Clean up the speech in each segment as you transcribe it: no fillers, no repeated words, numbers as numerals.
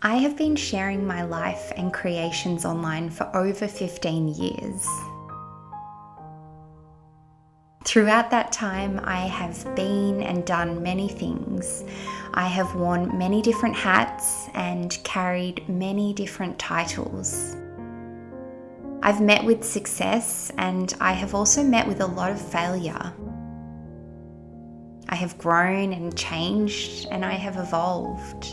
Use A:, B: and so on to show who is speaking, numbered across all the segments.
A: I have been sharing my life and creations online for over 15 years. Throughout that time, I have been and done many things. I have worn many different hats and carried many different titles. I've met with success and I have also met with a lot of failure. I have grown and changed and I have evolved.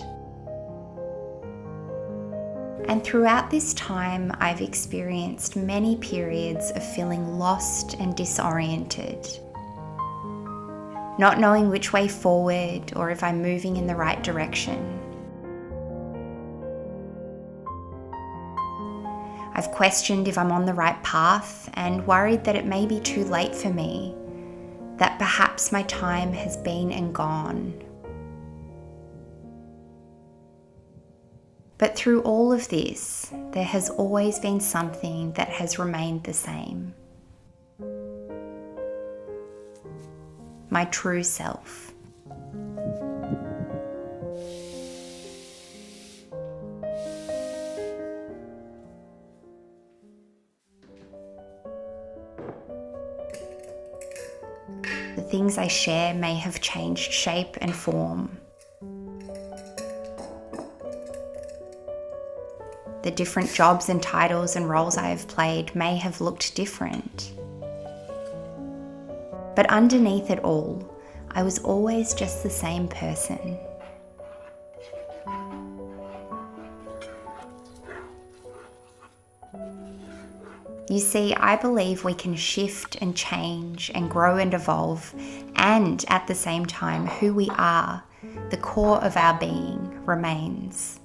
A: And throughout this time, I've experienced many periods of feeling lost and disoriented, not knowing which way forward or if I'm moving in the right direction. I've questioned if I'm on the right path and worried that it may be too late for me, that perhaps my time has been and gone. But through all of this, there has always been something that has remained the same. My true self. The things I share may have changed shape and form. The different jobs and titles and roles I have played may have looked different. But underneath it all, I was always just the same person. You see, I believe we can shift and change and grow and evolve, and at the same time, who we are, the core of our being, remains.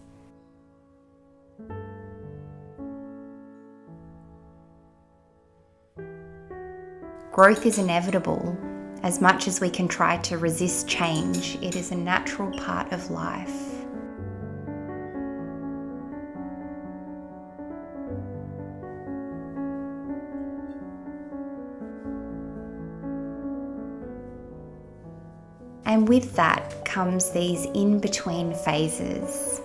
A: Growth is inevitable. As much as we can try to resist change, it is a natural part of life. And with that comes these in-between phases.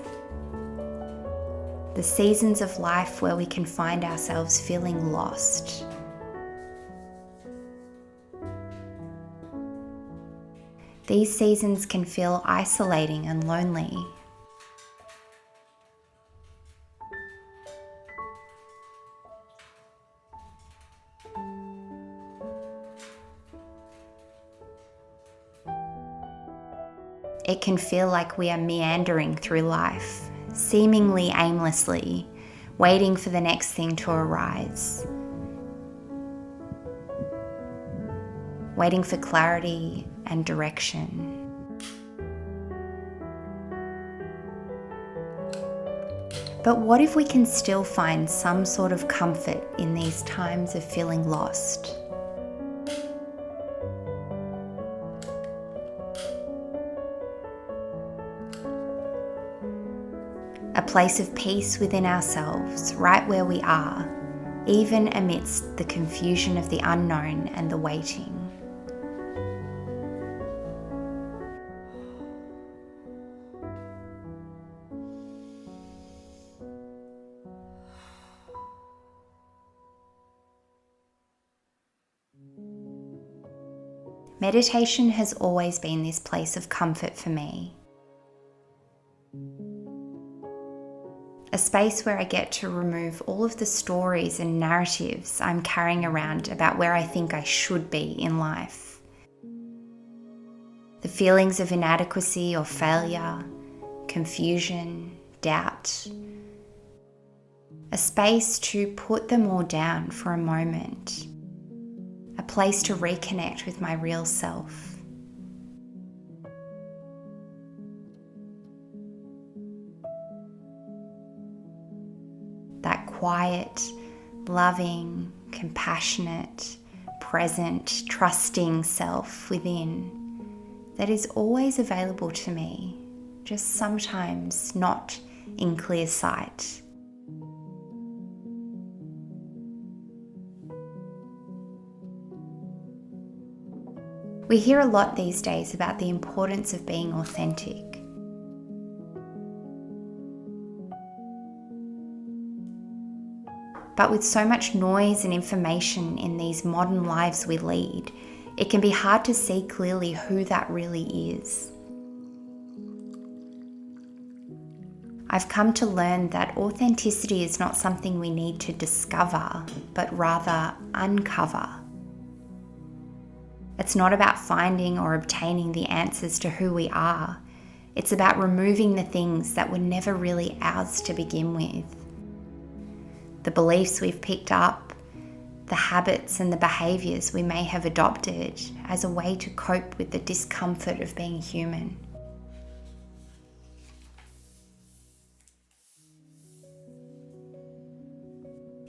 A: The seasons of life where we can find ourselves feeling lost. These seasons can feel isolating and lonely. It can feel like we are meandering through life, seemingly aimlessly, waiting for the next thing to arise. Waiting for clarity and direction. But what if we can still find some sort of comfort in these times of feeling lost? A place of peace within ourselves, right where we are, even amidst the confusion of the unknown and the waiting. Meditation has always been this place of comfort for me. A space where I get to remove all of the stories and narratives I'm carrying around about where I think I should be in life. The feelings of inadequacy or failure, confusion, doubt. A space to put them all down for a moment. A place to reconnect with my real self. That quiet, loving, compassionate, present, trusting self within that is always available to me, just sometimes not in clear sight. We hear a lot these days about the importance of being authentic. But with so much noise and information in these modern lives we lead, it can be hard to see clearly who that really is. I've come to learn that authenticity is not something we need to discover, but rather uncover. It's not about finding or obtaining the answers to who we are. It's about removing the things that were never really ours to begin with. The beliefs we've picked up, the habits and the behaviours we may have adopted as a way to cope with the discomfort of being human.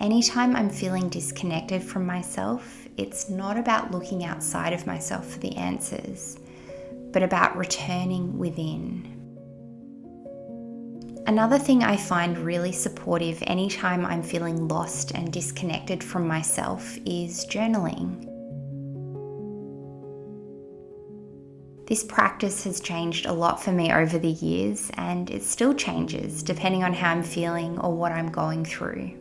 A: Anytime I'm feeling disconnected from myself, it's not about looking outside of myself for the answers, but about returning within. Another thing I find really supportive anytime I'm feeling lost and disconnected from myself is journaling. This practice has changed a lot for me over the years, and it still changes depending on how I'm feeling or what I'm going through.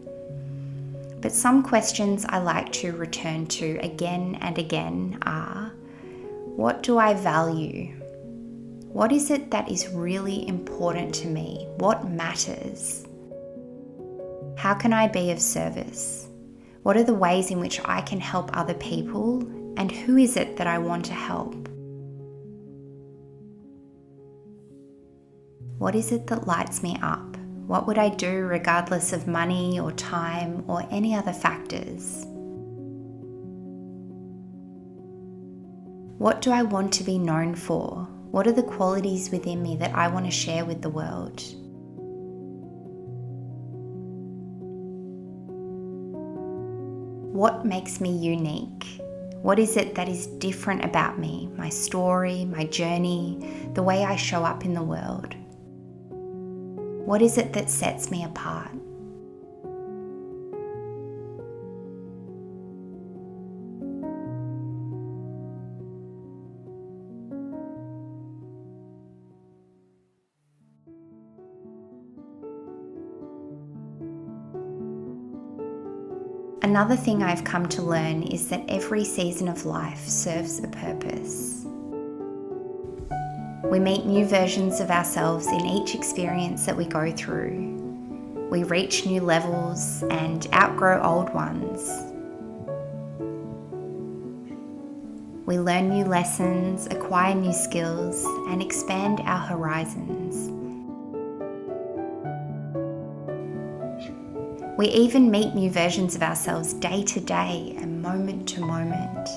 A: But some questions I like to return to again and again are, what do I value? What is it that is really important to me? What matters? How can I be of service? What are the ways in which I can help other people? And who is it that I want to help? What is it that lights me up? What would I do regardless of money or time or any other factors? What do I want to be known for? What are the qualities within me that I want to share with the world? What makes me unique? What is it that is different about me, my story, my journey, the way I show up in the world? What is it that sets me apart? Another thing I've come to learn is that every season of life serves a purpose. We meet new versions of ourselves in each experience that we go through. We reach new levels and outgrow old ones. We learn new lessons, acquire new skills, and expand our horizons. We even meet new versions of ourselves day to day and moment to moment.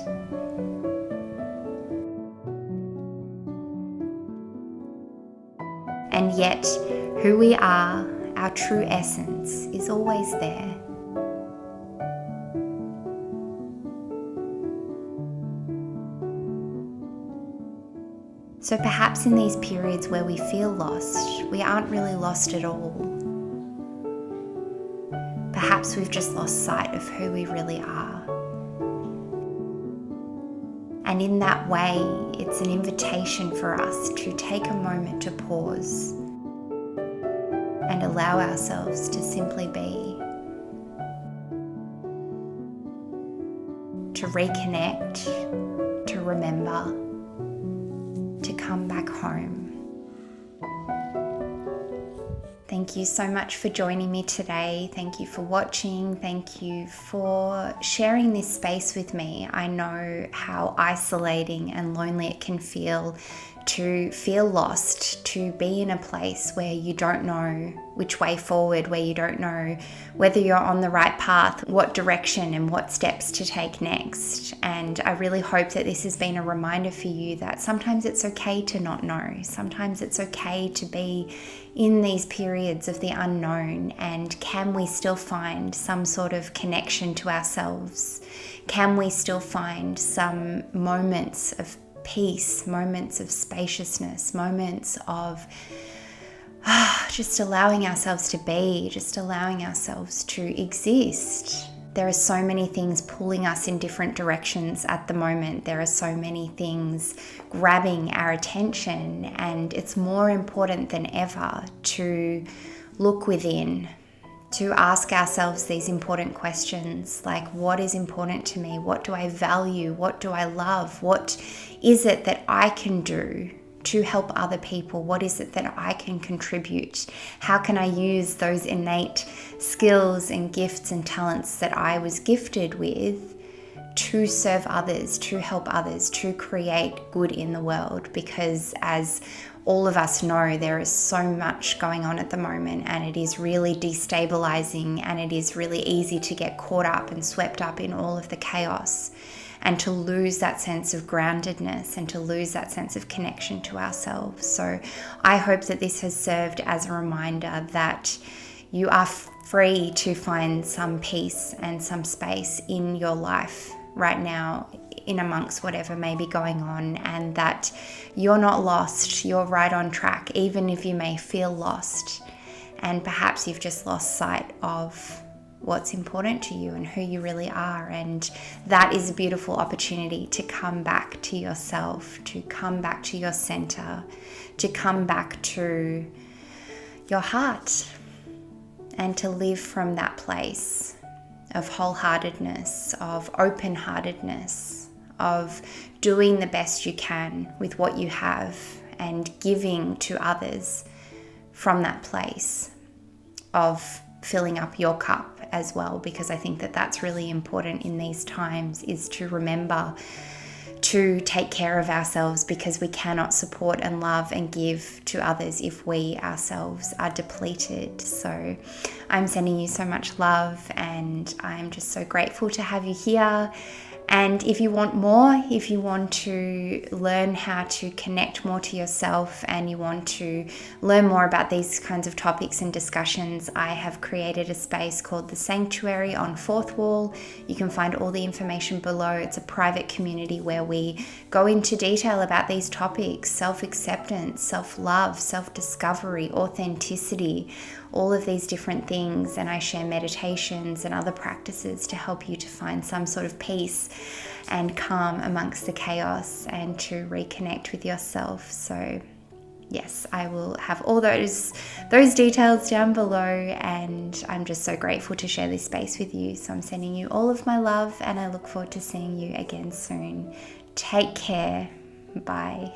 A: And yet, who we are, our true essence, is always there. So perhaps in these periods where we feel lost, we aren't really lost at all. Perhaps we've just lost sight of who we really are. And in that way, it's an invitation for us to take a moment to pause and allow ourselves to simply be. To reconnect, to remember, to come back home. Thank you so much for joining me today. Thank you for watching. Thank you for sharing this space with me. I know how isolating and lonely it can feel to feel lost, to be in a place where you don't know which way forward, where you don't know whether you're on the right path, what direction and what steps to take next. And I really hope that this has been a reminder for you that sometimes it's okay to not know. Sometimes it's okay to be in these periods of the unknown, and can we still find some sort of connection to ourselves? Can we still find some moments of peace, moments of spaciousness, moments of just allowing ourselves to be, just allowing ourselves to exist? There are so many things pulling us in different directions at the moment. There are so many things grabbing our attention, and it's more important than ever to look within, to ask ourselves these important questions like, what is important to me? What do I value? What do I love? What is it that I can do to help other people? What is it that I can contribute? How can I use those innate skills and gifts and talents that I was gifted with to serve others, to help others, to create good in the world? Because as all of us know, there is so much going on at the moment, and it is really destabilizing, and it is really easy to get caught up and swept up in all of the chaos, and to lose that sense of groundedness and to lose that sense of connection to ourselves. So I hope that this has served as a reminder that you are free to find some peace and some space in your life right now, in amongst whatever may be going on, and that you're not lost, you're right on track, even if you may feel lost, and perhaps you've just lost sight of what's important to you and who you really are. And that is a beautiful opportunity to come back to yourself, to come back to your center, to come back to your heart, and to live from that place of wholeheartedness, of open-heartedness, of doing the best you can with what you have and giving to others from that place of filling up your cup as well. Because I think that that's really important in these times, is to remember to take care of ourselves, because we cannot support and love and give to others if we ourselves are depleted. So I'm sending you so much love, and I'm just so grateful to have you here. And if you want more, if you want to learn how to connect more to yourself, and you want to learn more about these kinds of topics and discussions, I have created a space called The Sanctuary on Fourth Wall. You can find all the information below. It's a private community where we go into detail about these topics: self-acceptance, self-love, self-discovery, authenticity, all of these different things. And I share meditations and other practices to help you to find some sort of peace and calm amongst the chaos, and to reconnect with yourself. So yes, I will have all those details down below, and I'm just so grateful to share this space with you. So I'm sending you all of my love, and I look forward to seeing you again soon. Take care. Bye.